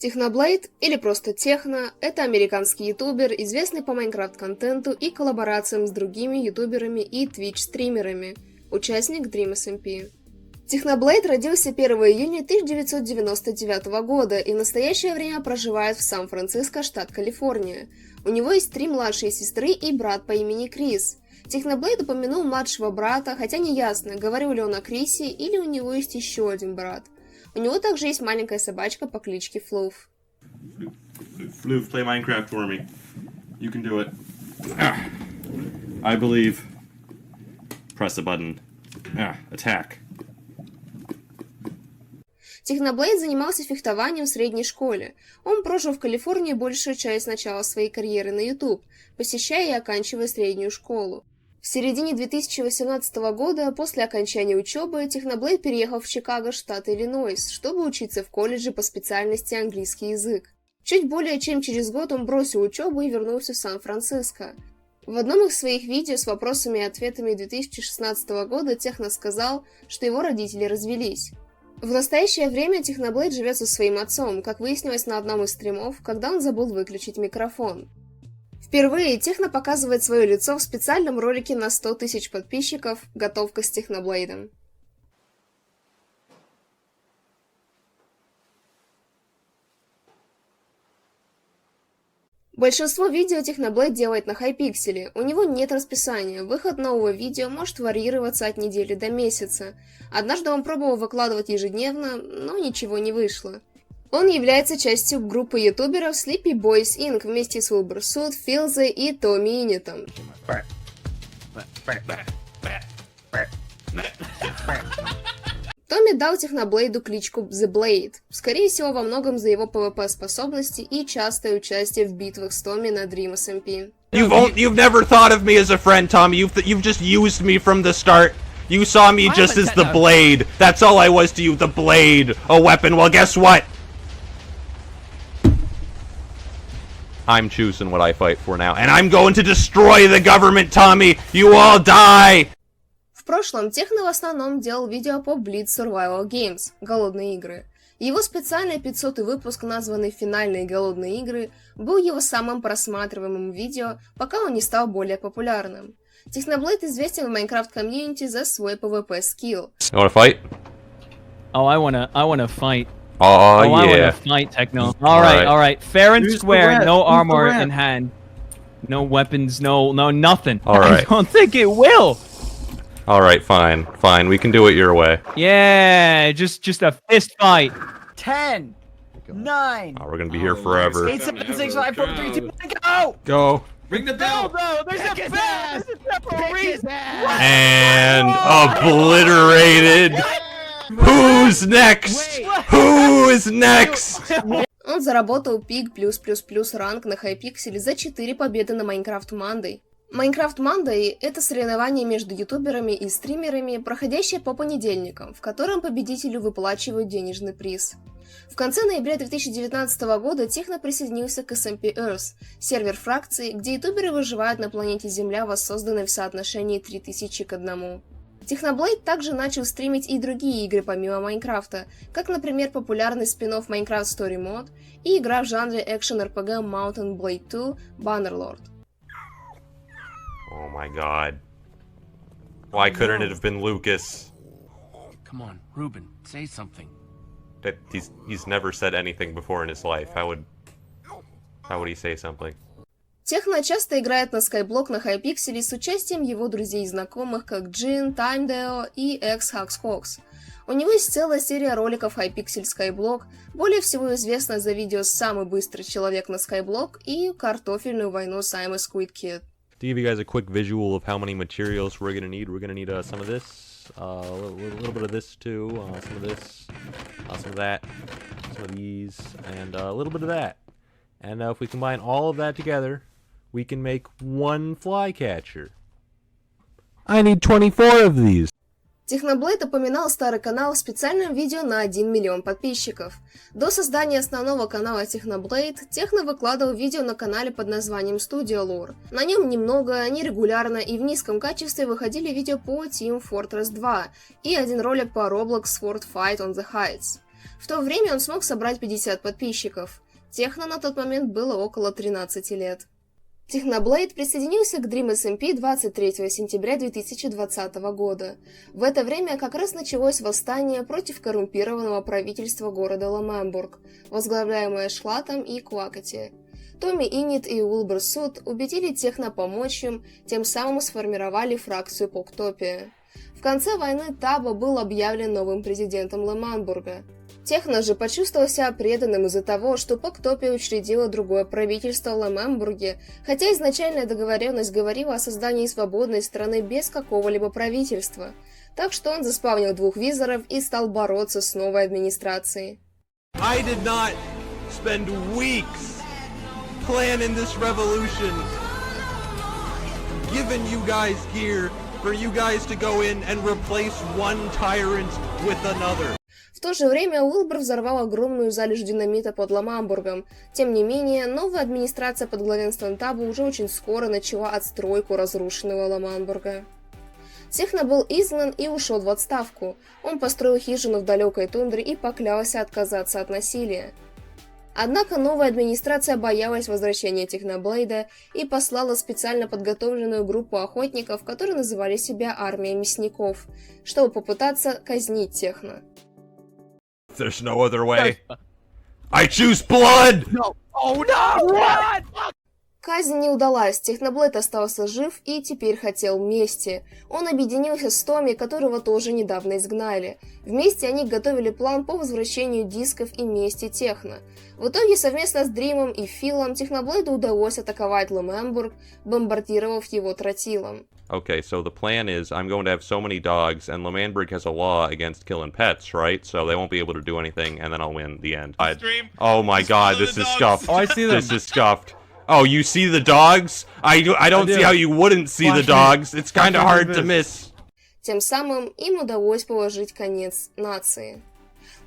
Technoblade, или просто Техно, это американский ютубер, известный по Майнкрафт-контенту и коллаборациям с другими ютуберами и твич-стримерами, участник DreamSMP. Technoblade родился 1 июня 1999 года и в настоящее время проживает в Сан-Франциско, штат Калифорния. У него есть 3 младшие сестры и брат по имени Крис. Technoblade упомянул младшего брата, хотя не ясно, говорил ли он о Крисе или у него есть еще один брат. У него также есть маленькая собачка по кличке Флуф. Floof, play Minecraft for me. You can do it. I believe. Press a button. Attack. Technoblade занимался фехтованием в средней школе. Он прожил в Калифорнии большую часть начала своей карьеры на YouTube, посещая и оканчивая среднюю школу. В середине 2018 года, после окончания учебы, Technoblade переехал в Чикаго, штат Иллинойс, чтобы учиться в колледже по специальности английский язык. Чуть более чем через год он бросил учебу и вернулся в Сан-Франциско. В одном из своих видео с вопросами и ответами 2016 года Техно сказал, что его родители развелись. В настоящее время Technoblade живет со своим отцом, как выяснилось на одном из стримов, когда он забыл выключить микрофон. Впервые Техно показывает свое лицо в специальном ролике на 100 тысяч подписчиков «Готовка с Техноблейдом». Большинство видео Technoblade делает на Hypixel, у него нет расписания, выход нового видео может варьироваться от недели до месяца. Однажды он пробовал выкладывать ежедневно, но ничего не вышло. Он является частью группы ютуберов Sleepy Boys Inc. вместе с Wilbur Филзе и Томми Иннетом. Томми дал Техноблейду кличку The Blade, скорее всего во многом за его PvP-способности и частое участие в битвах с Томми на DreamSMP. You've never thought of me as a friend, Tommy. You've just used me from the start. You saw me just as the blade. That's all I was to you, the blade. A weapon. Well, guess what? I'm choosing what I fight for now. And I'm going to destroy the government, Tommy! You all die! В прошлом Техно в основном делал видео по Blitz Survival Games, голодные игры. Его специальный 500-й выпуск, названный «Финальные голодные игры», был его самым просматриваемым видео, пока он не стал более популярным. Technoblade известен в Minecraft-комьюнити за свой PvP скилл. You wanna fight? Oh, I wanna fight. Oh, I yeah. wanna fight, Techno. Alright. Fair and square, no armor in hand. No weapons, no nothing. Alright. I don't think it will! Alright, fine. Fine, we can do it your way. Yeah, just a fist fight. 10, 9, Oh, we're gonna be here forever. 8, 7, 6, 5, 4, 3, 2, 1, go! Go. Ring the bell! No, there's a bell! There's a separate reason! And obliterated! Who's next? Who is next? Он заработал пик +++ ранг на Hypixel за 4 победы на Minecraft Monday. Minecraft Monday – это соревнование между ютуберами и стримерами, проходящее по понедельникам, в котором победителю выплачивают денежный приз. В конце ноября 2019 года Техно присоединился к SMP Earth, сервер фракции, где ютуберы выживают на планете Земля, воссозданной в соотношении 3000 к 1. Technoblade также начал стримить и другие игры помимо Майнкрафта, как, например, популярный спин-офф Minecraft Story Mode и игра в жанре экшен-RPG Mountain Blade 2 Bannerlord. Oh my god. Why couldn't it have been Lucas? Come on, Ruben, say something. That he's never said anything before in his life. How would he say something? Техно часто играет на Skyblock на Hypixel с участием его друзей и знакомых, как Джин, Timedeo и X-Haxhox. У него есть целая серия роликов Hypixel Skyblock, более всего известна за видео «Самый быстрый человек на Skyblock» и «Картофельную войну с I'm a Squid Kid». To give you guys a quick visual of how many materials we're gonna need some of this, a little bit of this too, some of this, some of that, some of these, and a little bit of that. And if we combine all of that together, we can make one flycatcher. I need 24 of these. Technoblade упоминал старый канал в специальном видео на 1 миллион подписчиков. До создания основного канала Technoblade, Техно выкладывал видео на канале под названием Studio Lore. На нем немного, нерегулярно и в низком качестве выходили видео по Team Fortress 2 и один ролик по Roblox Sword Fight on the Heights. В то время он смог собрать 50 подписчиков. Техно на тот момент было около 13 лет. Technoblade присоединился к Dream SMP 23 сентября 2020 года. В это время как раз началось восстание против коррумпированного правительства города Ламембург, возглавляемое Шлатом и Квакати. Томми Иннит и Уилбер Суд убедили Техно помочь им, тем самым сформировали фракцию Поктопия. В конце войны Таба был объявлен новым президентом Ламембурга. Техно же почувствовал себя преданным из-за того, что Поктопия учредила другое правительство в Ламембурге, хотя изначальная договоренность говорила о создании свободной страны без какого-либо правительства. Так что он заспавнил 2 визоров и стал бороться с новой администрацией. I did not spend weeks planning this revolution, giving you guys gear for you guys to go in and replace one tyrant with another. В то же время Уилбер взорвал огромную залежь динамита под Ламембургом. Тем не менее, новая администрация под главенством Таба уже очень скоро начала отстройку разрушенного Ламембурга. Техно был изгнан и ушел в отставку. Он построил хижину в далекой тундре и поклялся отказаться от насилия. Однако новая администрация боялась возвращения Техноблейда и послала специально подготовленную группу охотников, которые называли себя армией мясников, чтобы попытаться казнить Техно. There's no other way. I choose blood! No. Oh no! Run! Казнь не удалась, Техноблейд остался жив и теперь хотел мести. Он объединился с Томми, которого тоже недавно изгнали. Вместе они готовили план по возвращению дисков и мести Техно. В итоге совместно с Дримом и Филом Техноблейду удалось атаковать Ламембург, бомбардировав его тротилом. Okay, so the plan is I'm going to have so many dogs, and Lamemburg has a law against killing pets, right? So they won't be able to do anything, and then I'll win the end. Oh my god, this is scuffed. Oh, I see them. This is scuffed. Oh, you see the dogs? I don't see how you wouldn't see the dogs. It's kind of hard to miss. Тем самым им удалось положить конец нации.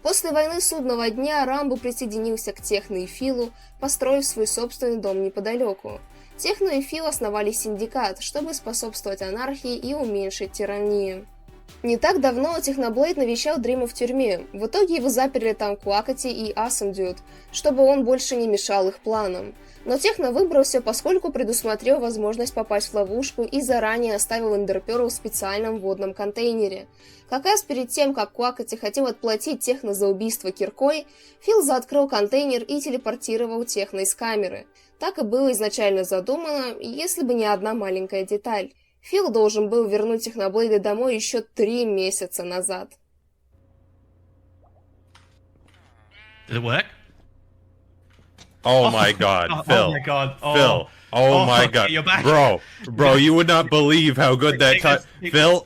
После войны Судного дня Рамбо присоединился к Техно и Филу, построив свой собственный дом неподалеку. Техно и Фил основали синдикат, чтобы способствовать анархии и уменьшить тиранию. Не так давно Техноблейд навещал Дрима в тюрьме. В итоге его заперли там Квакати и Асамдюд, чтобы он больше не мешал их планам. Но Техно выбрался, поскольку предусмотрел возможность попасть в ловушку и заранее оставил Эндерперл в специальном водном контейнере. Как раз перед тем, как Квакати хотел отплатить Техно за убийство киркой, Фил заоткрыл контейнер и телепортировал Техно из камеры. Так и было изначально задумано, если бы не одна маленькая деталь. Фил должен был вернуть Техноблейда домой еще 3 месяца назад. Did it work? Oh my god, Phil. Oh my god. Oh. Phil. Oh my okay, god. you're back. Bro, you would not believe how good that time. Phil.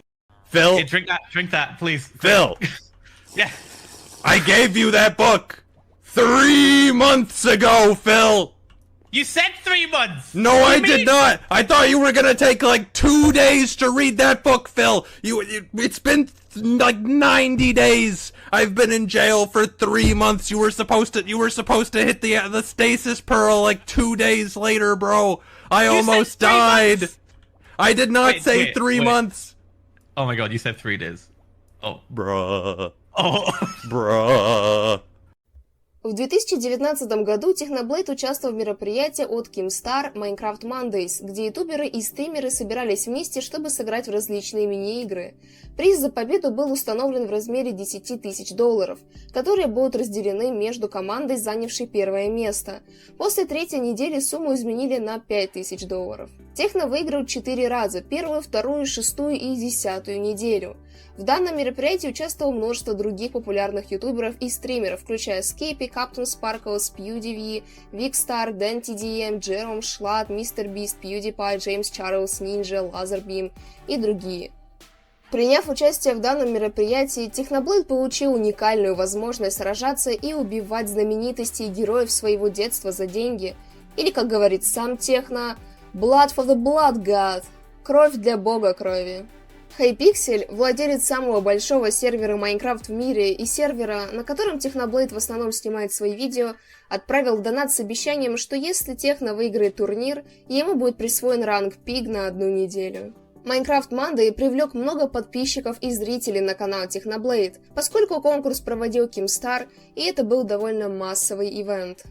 Hey, drink that, please. Phil. Yeah. I gave you that book 3 months ago, Phil. You said 3 months. No, What do I you did mean? not. I thought you were gonna take like 2 days to read that book, Phil. It's been like 90 days. I've been in jail for 3 months. You were supposed to hit the stasis pearl like 2 days later, bro. I You almost said 3 died. months. I did not Wait, say wait, 3 wait. months. Oh my god, you said 3 days. Oh. Bruh. Oh. Bruh. В 2019 году Technoblade участвовал в мероприятии от Keemstar Minecraft Mondays, где ютуберы и стримеры собирались вместе, чтобы сыграть в различные мини-игры. Приз за победу был установлен в размере $10 000, которые будут разделены между командой, занявшей первое место. После 3-й недели сумму изменили на $5000. Техно выиграл 4 раза – 1-ю, 2-ю, 6-ю и 10-ю неделю. В данном мероприятии участвовало множество других популярных ютуберов и стримеров, включая Скейпи, Captain Sparkles, PewDiePie, Vicstar, DanTDM, Jerome, Schlatt, MrBeast, PewDiePie, James Charles, Ninja, Lazarbeam и другие. Приняв участие в данном мероприятии, Technoblade получил уникальную возможность сражаться и убивать знаменитостей и героев своего детства за деньги, или, как говорит сам Техно, «Blood for the Blood God» – «Кровь для бога крови». Hypixel, владелец самого большого сервера Minecraft в мире и сервера, на котором Technoblade в основном снимает свои видео, отправил донат с обещанием, что если Техно выиграет турнир, ему будет присвоен ранг Пиг на 1 неделю. Minecraft Monday привлек много подписчиков и зрителей на канал Technoblade, поскольку конкурс проводил Keemstar, и это был довольно массовый ивент.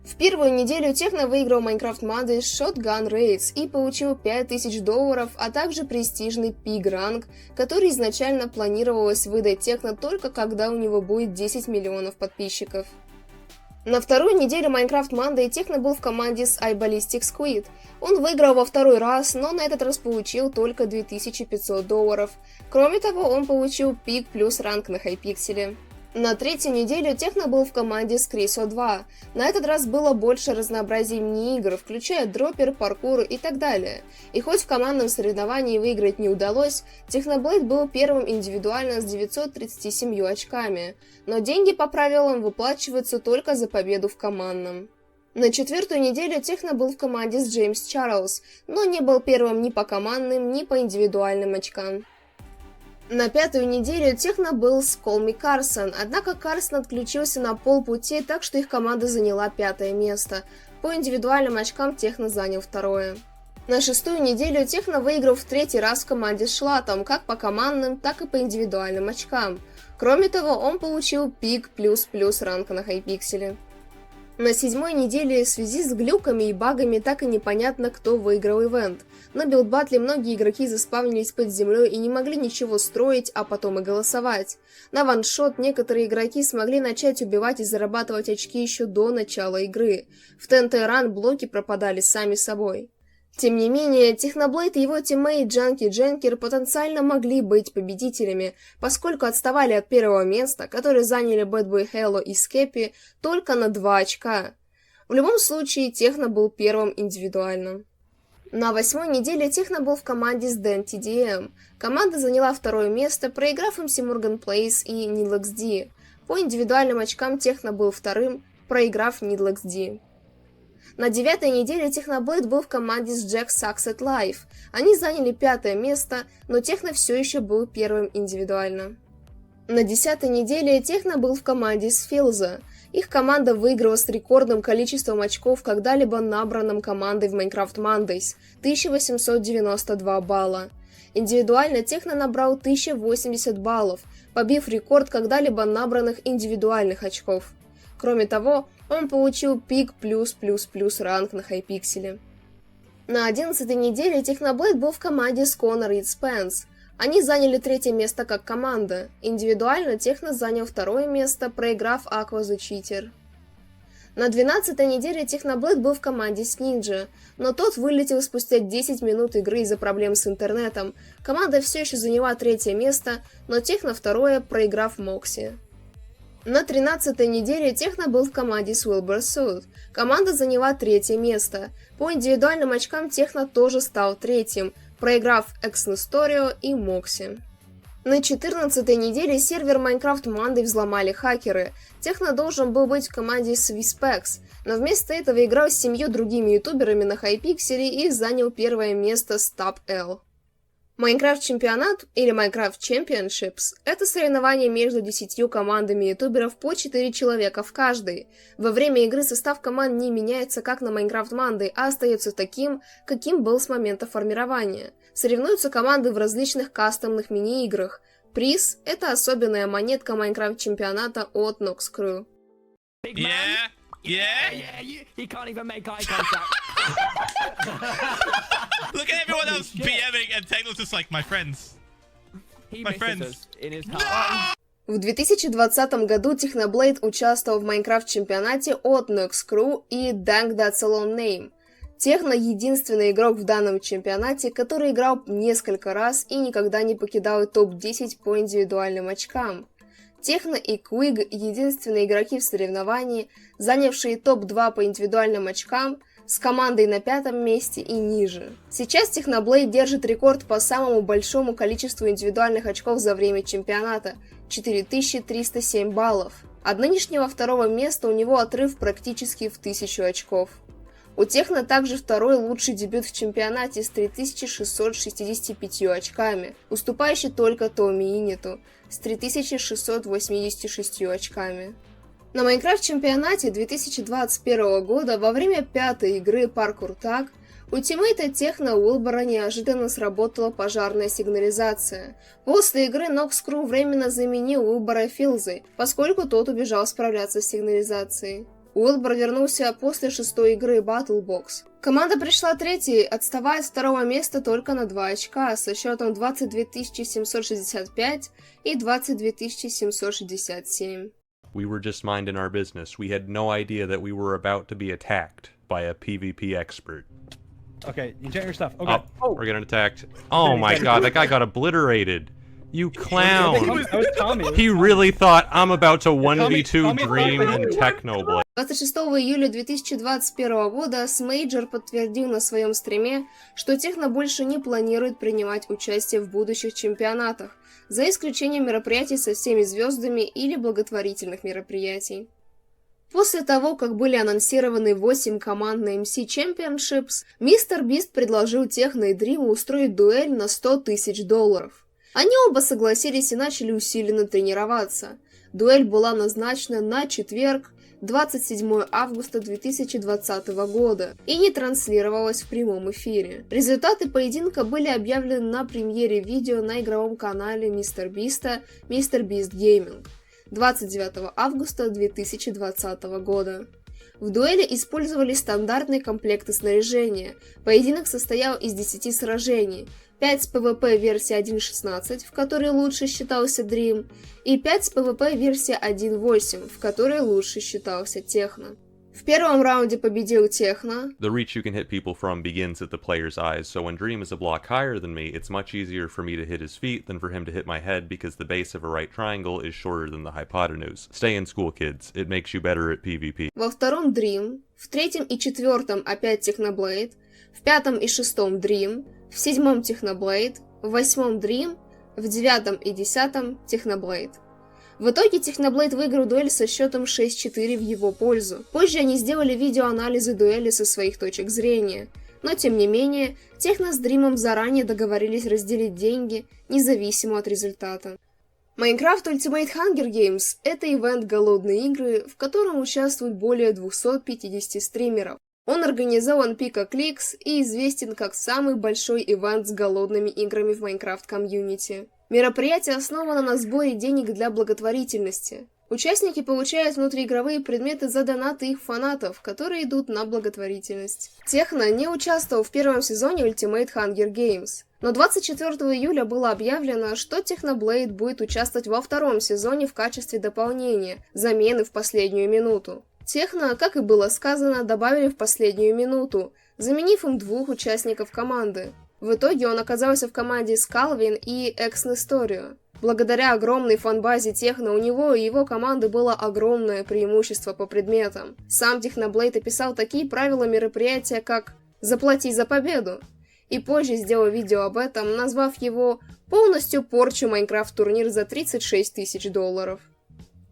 В первую неделю Техно выиграл Minecraft Monday Shotgun Raids и получил $5000, а также престижный Pig ранг, который изначально планировалось выдать Техно только когда у него будет 10 миллионов подписчиков. На вторую неделю Minecraft Monday Техно был в команде с iBallistic Squid. Он выиграл во второй раз, но на этот раз получил только $2500. Кроме того, он получил Pig плюс ранг на Hypixel. На третью неделю Техно был в команде с Criso 2. На этот раз было больше разнообразия мини-игр, включая дроппер, паркур и так далее. И хоть в командном соревновании выиграть не удалось, Technoblade был первым индивидуально с 937 очками, но деньги по правилам выплачиваются только за победу в командном. На четвертую неделю Техно был в команде с Джеймс Чарльз, но не был первым ни по командным, ни по индивидуальным очкам. На пятую неделю Техно был с Колми Карсон, однако Карсон отключился на полпути, так что их команда заняла 5-е место. По индивидуальным очкам Техно занял 2-е. На шестую неделю Техно выиграл в 3-й раз в команде с Шлатом, как по командным, так и по индивидуальным очкам. Кроме того, он получил Pig плюс ранг на Hypixel. На 7-й неделе в связи с глюками и багами так и непонятно, кто выиграл ивент. На билдбатле многие игроки заспавнились под землей и не могли ничего строить, а потом и голосовать. На ваншот некоторые игроки смогли начать убивать и зарабатывать очки еще до начала игры. В TNT Run блоки пропадали сами собой. Тем не менее, Technoblade и его тиммейт Джанки Дженкер потенциально могли быть победителями, поскольку отставали от первого места, которое заняли Bad Boy Halo и Skeppy, только на 2 очка. В любом случае, Техно был первым индивидуально. На 8-й неделе Техно был в команде с Dan TDM. Команда заняла 2-е место, проиграв MC Morgan Place и NeedleXD. По индивидуальным очкам Техно был 2-м, проиграв NeedleXD. На 9-й неделе Technoblade был в команде с Jack Sucks at Life. Они заняли 5-е место, но Техно все еще был первым индивидуально. На 10-й неделе Техно был в команде с Филза. Их команда выиграла с рекордным количеством очков, когда-либо набранным командой в Minecraft Mondays – 1892 балла. Индивидуально Техно набрал 1080 баллов, побив рекорд когда-либо набранных индивидуальных очков. Кроме того, он получил Pig плюс ранг на Hypixel. На 11-й неделе Technoblade был в команде с Connor и Spence. Они заняли 3-е место как команда. Индивидуально Техно занял 2-е место, проиграв Aqua the Cheater. На 12-й неделе Technoblade был в команде с Ninja, но тот вылетел спустя 10 минут игры из-за проблем с интернетом. Команда все еще заняла 3-е место, но Техно 2-е, проиграв Moxie. На 13-й неделе Техно был в команде с Wilbur Soot. Команда заняла 3-е место. По индивидуальным очкам Техно тоже стал 3-м, проиграв Exnestorio и Moxie. На 14-й неделе сервер Minecraft Monday взломали хакеры. Техно должен был быть в команде с Vispex, но вместо этого играл с 7 другими ютуберами на Hypixel и занял 1-е место с Top L. Minecraft чемпионат или Minecraft Championships – это соревнование между 10 командами ютуберов по 4 человека в каждой. Во время игры состав команд не меняется, как на Minecraft Monday, а остается таким, каким был с момента формирования. Соревнуются команды в различных кастомных мини-играх. Приз – это особенная монетка Minecraft чемпионата от Nox Crew. He can't even make eye contact. Look at everyone else BMing and Techno's just like, my friends. He My misses friends. us in his car. В 2020 году Technoblade участвовал в Minecraft чемпионате от Nox Crew и Dang That's a Long Name. Техно — единственный игрок в данном чемпионате, который играл несколько раз и никогда не покидал топ-10 по индивидуальным очкам. Техно и Quig — единственные игроки в соревновании, занявшие топ-2 по индивидуальным очкам, с командой на 5-м месте и ниже. Сейчас Technoblade держит рекорд по самому большому количеству индивидуальных очков за время чемпионата – 4307 баллов. От нынешнего 2-го места у него отрыв практически в 1000 очков. У Техно также 2-й лучший дебют в чемпионате с 3665 очками, уступающий только Томми Инниту с 3686 очками. На Minecraft чемпионате 2021 года во время 5-й игры Parkour Tag Ультимейта Техно Уилбора неожиданно сработала пожарная сигнализация. После игры Noxcrew временно заменил Уилбора Филзой, поскольку тот убежал справляться с сигнализацией. Уилбор вернулся после 6-й игры Battle Box. Команда пришла третьей, отставая с 2-го места только на 2 очка, со счетом 22 765 и 22 767. We were just minding our business. We had no idea that we were about to be attacked by a PvP expert. Okay, enjoy your stuff. Okay. Oh, we're getting attacked. Oh my god, that guy got obliterated. You clown. That was Tommy. He really thought I'm about to 1v2 Dream and Technoblade. 26 июля 2021 года Смейджор подтвердил на своем стриме, что Техно больше не планирует принимать участие в будущих чемпионатах, за исключением мероприятий со всеми звездами или благотворительных мероприятий. После того, как были анонсированы 8 команд на MC Championships, MrBeast предложил Техно и Дриму устроить дуэль на $100 000. Они оба согласились и начали усиленно тренироваться. Дуэль была назначена на четверг, 27 августа 2020 года, и не транслировалась в прямом эфире. Результаты поединка были объявлены на премьере видео на игровом канале MrBeast MrBeast Gaming 29 августа 2020 года. В дуэли использовали стандартные комплекты снаряжения. Поединок состоял из 10 сражений. 5 с PvP версии 1.16, в которой лучше считался Dream, и 5 с PvP версии 1.8, в которой лучше считался Техно. В первом раунде победил Техно. The reach you can hit people from begins at the player's eyes, so when Dream is a block higher than me, it's much easier for me to hit his feet than for him to hit my head because the base of a right triangle is shorter than the hypotenuse. Stay in school, kids. It makes you better at PvP. Во втором Dream, в третьем и четвертом опять Technoblade, в пятом и шестом Dream, в седьмом Technoblade, в восьмом Dream, в девятом и десятом Technoblade. В итоге Technoblade выиграл дуэль со счетом 6-4 в его пользу. Позже они сделали видеоанализы дуэли со своих точек зрения. Но тем не менее, Техно с Дримом заранее договорились разделить деньги, независимо от результата. Minecraft Ultimate Hunger Games – это ивент «Голодные игры», в котором участвуют более 250 стримеров. Он организован PikaClicks и известен как самый большой ивент с голодными играми в Minecraft комьюнити. Мероприятие основано на сборе денег для благотворительности. Участники получают внутриигровые предметы за донаты их фанатов, которые идут на благотворительность. Техно не участвовал в первом сезоне Ultimate Hunger Games, но 24 июля было объявлено, что Technoblade будет участвовать во втором сезоне в качестве дополнения, замены в последнюю минуту. Техно, как и было сказано, добавили в последнюю минуту, заменив им 2 участников команды. В итоге он оказался в команде с Calvin и Exnestorio. Благодаря огромной фанбазе Техно у него и его команды было огромное преимущество по предметам. Сам Technoblade описал такие правила мероприятия, как «заплати за победу», и позже сделал видео об этом, назвав его «полностью порчу Майнкрафт-турнир за $36 000».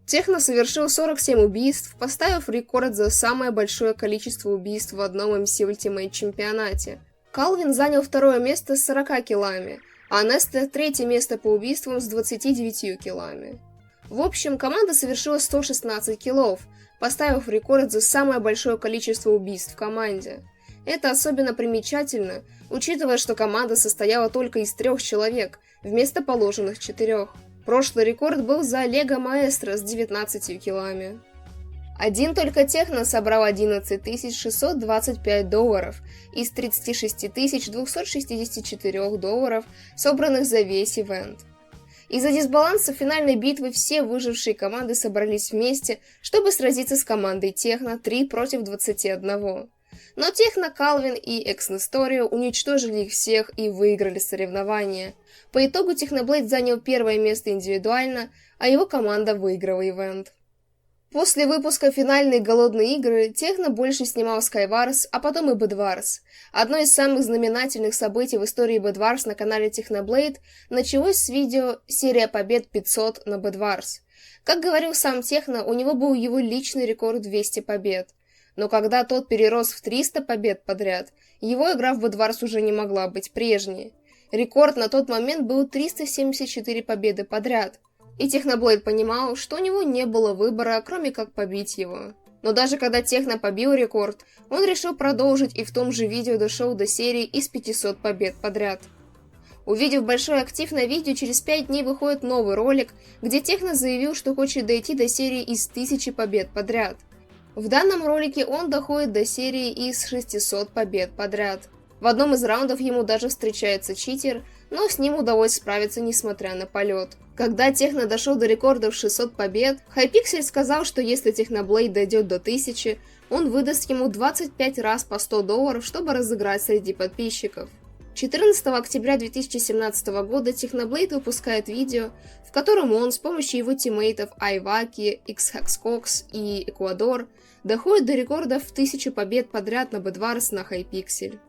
Техно совершил 47 убийств, поставив рекорд за самое большое количество убийств в одном MC Ultimate чемпионате. Calvin занял второе место с 40 киллами, а Nesta третье место по убийствам с 29 киллами. В общем, команда совершила 116 киллов, поставив рекорд за самое большое количество убийств в команде. Это особенно примечательно, учитывая, что команда состояла только из 3 человек, вместо положенных 4. Прошлый рекорд был за Лего Маэстро с 19 киллами. Один только Техно собрал $11 625 из $36 264 собранных за весь ивент. Из-за дисбаланса финальной битвы все выжившие команды собрались вместе, чтобы сразиться с командой Техно 3 против 21. Но Техно, Calvin и Exnestorio уничтожили их всех и выиграли соревнования. По итогу Technoblade занял первое место индивидуально, а его команда выиграла ивент. После выпуска финальной «Голодные игры» Техно больше снимал Skywars, а потом и Bedwars. Одно из самых знаменательных событий в истории Bedwars на канале Technoblade началось с видео «Серия побед 500 на Bedwars». Как говорил сам Техно, у него был его личный рекорд 200 побед. Но когда тот перерос в 300 побед подряд, его игра в Bedwars уже не могла быть прежней. Рекорд на тот момент был 374 победы подряд. И Technoblade понимал, что у него не было выбора, кроме как побить его. Но даже когда Техно побил рекорд, он решил продолжить и в том же видео дошел до серии из 500 побед подряд. Увидев большой актив на видео, через 5 дней выходит новый ролик, где Техно заявил, что хочет дойти до серии из 1000 побед подряд. В данном ролике он доходит до серии из 600 побед подряд. В одном из раундов ему даже встречается читер, но с ним удалось справиться несмотря на полет. Когда Техно дошел до рекорда в 600 побед, Hypixel сказал, что если Техноблейд дойдет до 1000, он выдаст ему 25 раз по $100, чтобы разыграть среди подписчиков. 14 октября 2017 года Техноблейд выпускает видео, в котором он с помощью его тиммейтов Айваки, Xhexcox и Эквадор доходит до рекордов в 1000 побед подряд на Bedwars на Hypixel.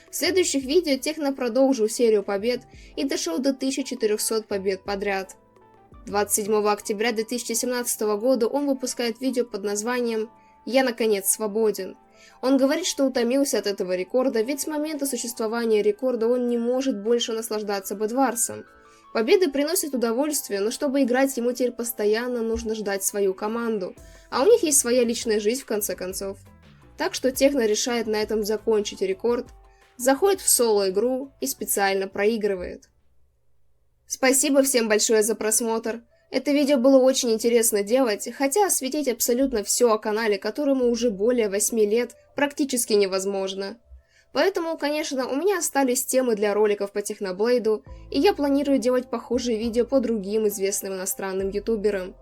В следующих видео Техно продолжил серию побед и дошел до 1400 побед подряд. 27 октября 2017 года он выпускает видео под названием «Я наконец свободен». Он говорит, что утомился от этого рекорда, ведь с момента существования рекорда он не может больше наслаждаться Bedwars'ом. Победы приносят удовольствие, но чтобы играть ему теперь постоянно нужно ждать свою команду, а у них есть своя личная жизнь в конце концов. Так что Техно решает на этом закончить рекорд, заходит в соло-игру и специально проигрывает. Спасибо всем большое за просмотр. Это видео было очень интересно делать, хотя осветить абсолютно все о канале, которому уже более 8 лет, практически невозможно. Поэтому, конечно, у меня остались темы для роликов по Техноблейду, и я планирую делать похожие видео по другим известным иностранным ютуберам.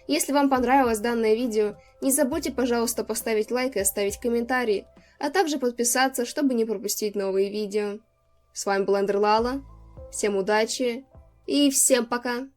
Если вам понравилось данное видео, не забудьте, пожалуйста, поставить лайк и оставить комментарий, а также подписаться, чтобы не пропустить новые видео. С вами был Эндерлала, всем удачи и всем пока!